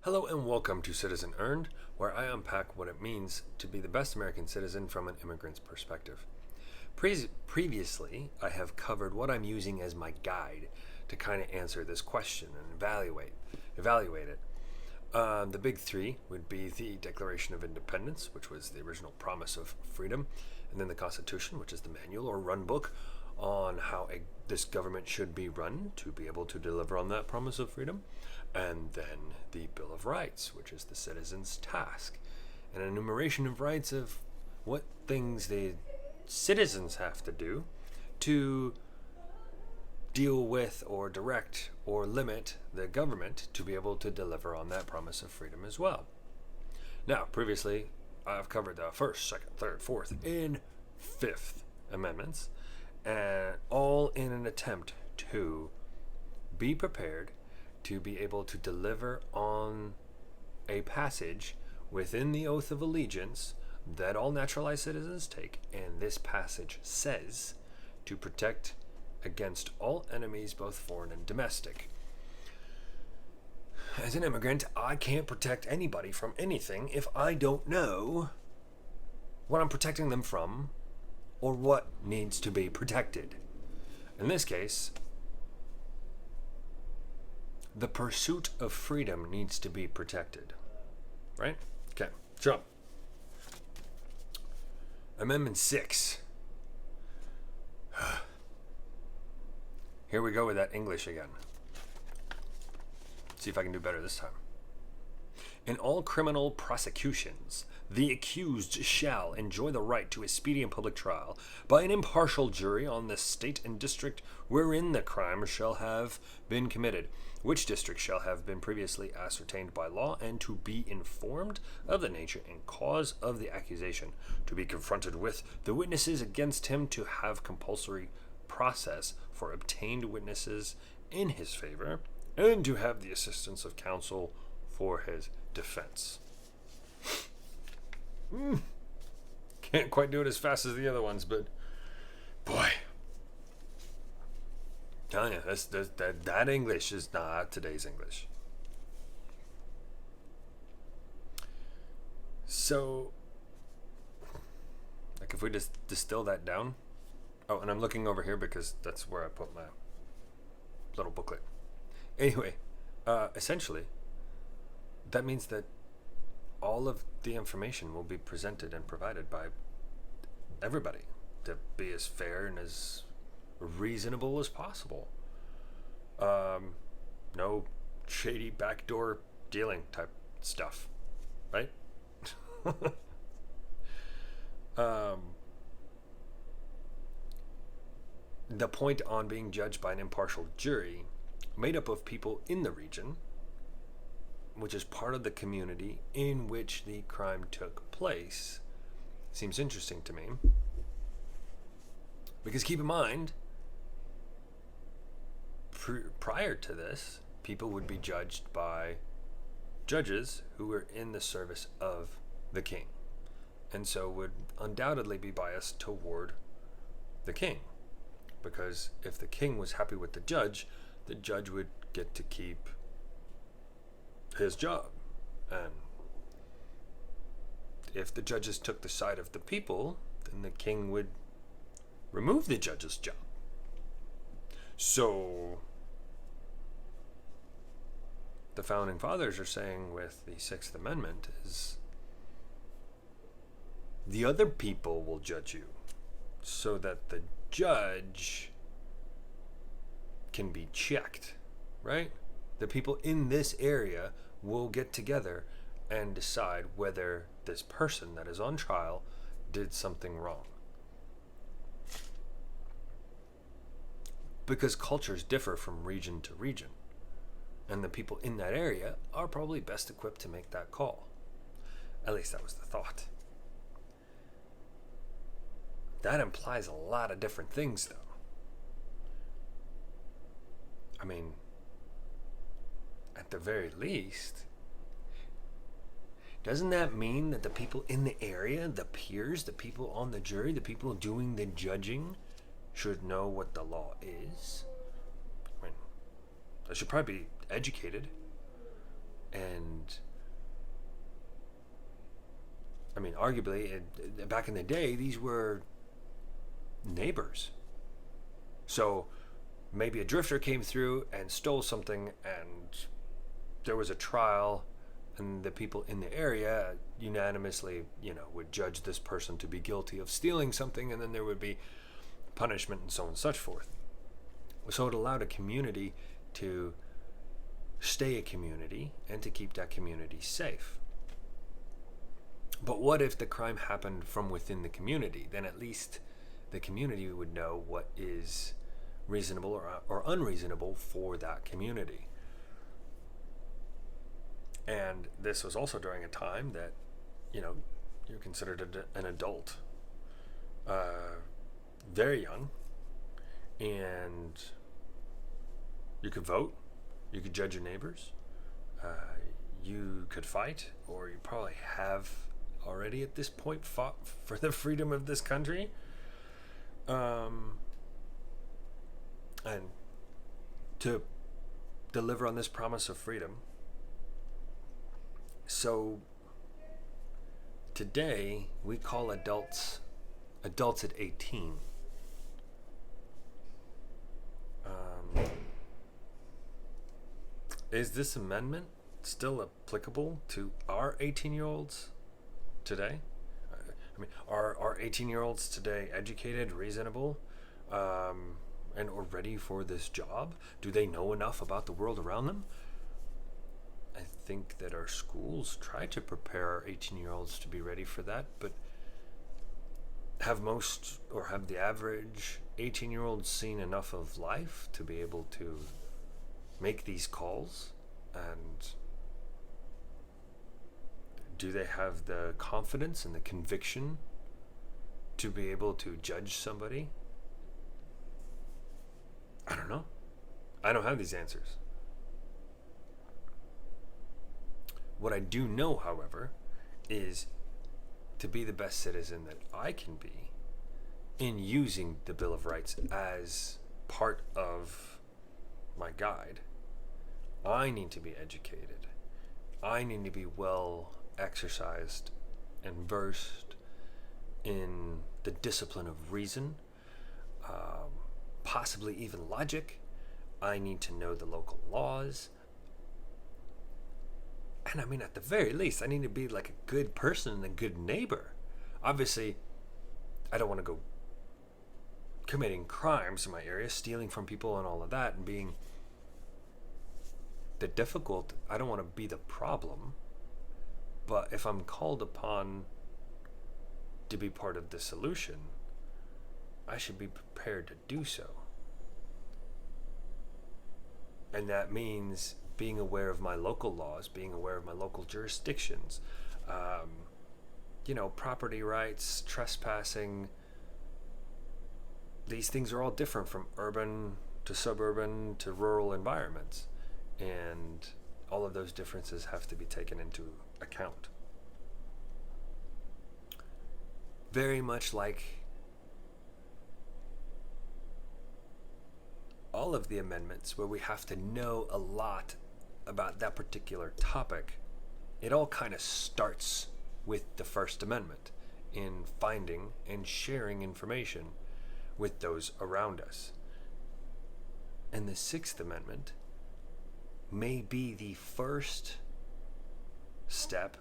Hello and welcome to Citizen Earned, where I unpack what it means to be the best American citizen from an immigrant's perspective. Previously, I have covered what I'm using as my guide to kind of answer this question and evaluate it. The big three would be the Declaration of Independence, which was the original promise of freedom, and then the Constitution, which is the manual or run book on how this government should be run to be able to deliver on that promise of freedom, and then the Bill of Rights, which is the citizen's task, an enumeration of rights of what things the citizens have to do to deal with or direct or limit the government to be able to deliver on that promise of freedom as well. Now, previously, I've covered the first, second, third, fourth, and fifth amendments, and all in an attempt to be prepared to be able to deliver on a passage within the oath of allegiance that all naturalized citizens take. And this passage says to protect against all enemies, both foreign and domestic. As an immigrant, I can't protect anybody from anything if I don't know what I'm protecting them from or what needs to be protected. In this case, the pursuit of freedom needs to be protected. Right? Okay, jump. Amendment 6. Here we go with that English again. See if I can do better this time. In all criminal prosecutions, the accused shall enjoy the right to a speedy and public trial by an impartial jury on the state and district wherein the crime shall have been committed, which district shall have been previously ascertained by law, and to be informed of the nature and cause of the accusation, to be confronted with the witnesses against him, to have compulsory process for obtained witnesses in his favor, and to have the assistance of counsel for his defense. Can't quite do it as fast as the other ones, but boy, telling you, that English is not today's English. So, like, if we just distill that down. Oh, and I'm looking over here because that's where I put my little booklet. Anyway, essentially, that means that all of the information will be presented and provided by everybody to be as fair and as reasonable as possible. No shady backdoor dealing type stuff, right? The point on being judged by an impartial jury made up of people in the region, which is part of the community in which the crime took place, seems interesting to me. Because keep in mind, prior to this, people would be judged by judges who were in the service of the king, and so would undoubtedly be biased toward the king. Because if the king was happy with the judge would get to keep his job. And if the judges took the side of the people, then the king would remove the judge's job. So the founding fathers are saying with the Sixth Amendment is the other people will judge you so that the judge can be checked, right? The people in this area will get together and decide whether this person that is on trial did something wrong. Because cultures differ from region to region, and the people in that area are probably best equipped to make that call. At least that was the thought. That implies a lot of different things, though. I mean, at the very least, doesn't that mean that the people in the area, the peers, the people on the jury, the people doing the judging, should know what the law is? I mean, they should probably be educated and I mean, arguably, back in the day, these were neighbors. So maybe a drifter came through and stole something, and there was a trial, and the people in the area unanimously, would judge this person to be guilty of stealing something, and then there would be punishment and so on and such forth. So it allowed a community to stay a community and to keep that community safe. But what if the crime happened from within the community? Then at least the community would know what is reasonable or unreasonable for that community. And this was also during a time that, you're considered an adult, very young, and you could vote, you could judge your neighbors, you could fight, or you probably have already at this point fought for the freedom of this country. And to deliver on this promise of freedom. So today we call adults at 18. Is this amendment still applicable to our 18-year-olds today? I mean, are 18-year-olds today educated, reasonable, and or ready for this job? Do they know enough about the world around them? I think that our schools try to prepare our 18-year-olds to be ready for that, but have the average 18-year-old seen enough of life to be able to make these calls? And do they have the confidence and the conviction to be able to judge somebody? I don't know. I don't have these answers. What I do know, however, is to be the best citizen that I can be in using the Bill of Rights as part of my guide. I need to be educated. I need to be well exercised and versed in the discipline of reason, possibly even logic. I need to know the local laws. And I mean, at the very least, I need to be like a good person and a good neighbor. Obviously, I don't want to go committing crimes in my area, stealing from people and all of that, and being the difficult. I don't want to be the problem. But if I'm called upon to be part of the solution, I should be prepared to do so. And that means being aware of my local laws, being aware of my local jurisdictions, property rights, trespassing. These things are all different from urban to suburban to rural environments. And all of those differences have to be taken into account. Very much like all of the amendments where we have to know a lot about that particular topic, it all kind of starts with the First Amendment in finding and sharing information with those around us. And the Sixth Amendment may be the first step,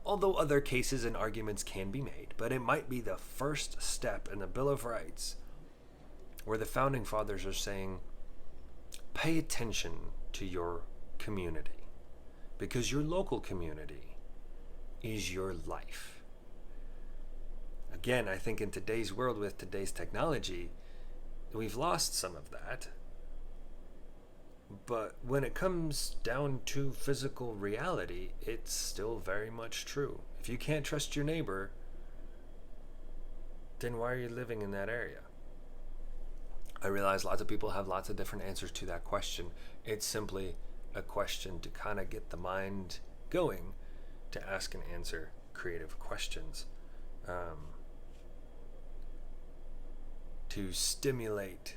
although other cases and arguments can be made, but it might be the first step in the Bill of Rights where the Founding Fathers are saying, pay attention to your community, because your local community is your life. Again, I think in today's world with today's technology, we've lost some of that. But when it comes down to physical reality, it's still very much true. If you can't trust your neighbor, then why are you living in that area? I realize lots of people have lots of different answers to that question. It's simply a question to kind of get the mind going to ask and answer creative questions, to stimulate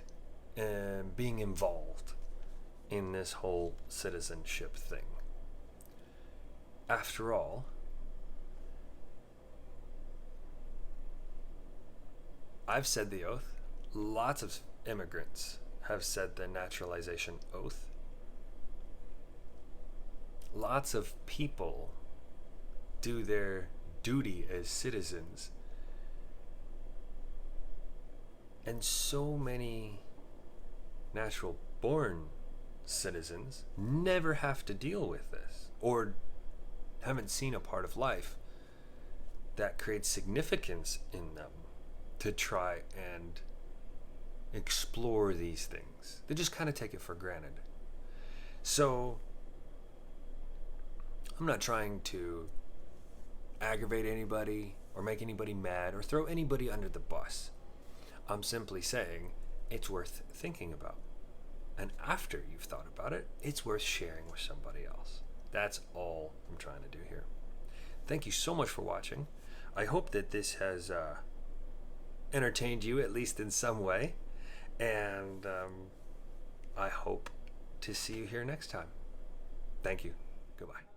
being involved in this whole citizenship thing. After all, I've said the oath. Lots of immigrants have said the naturalization oath. Lots of people do their duty as citizens. And so many natural born citizens never have to deal with this, or haven't seen a part of life that creates significance in them to try and explore these things. They just kind of take it for granted. So I'm not trying to aggravate anybody or make anybody mad or throw anybody under the bus. I'm simply saying it's worth thinking about. And after you've thought about it, it's worth sharing with somebody else. That's all I'm trying to do here. Thank you so much for watching. I hope that this has entertained you, at least in some way. And I hope to see you here next time. Thank you. Goodbye.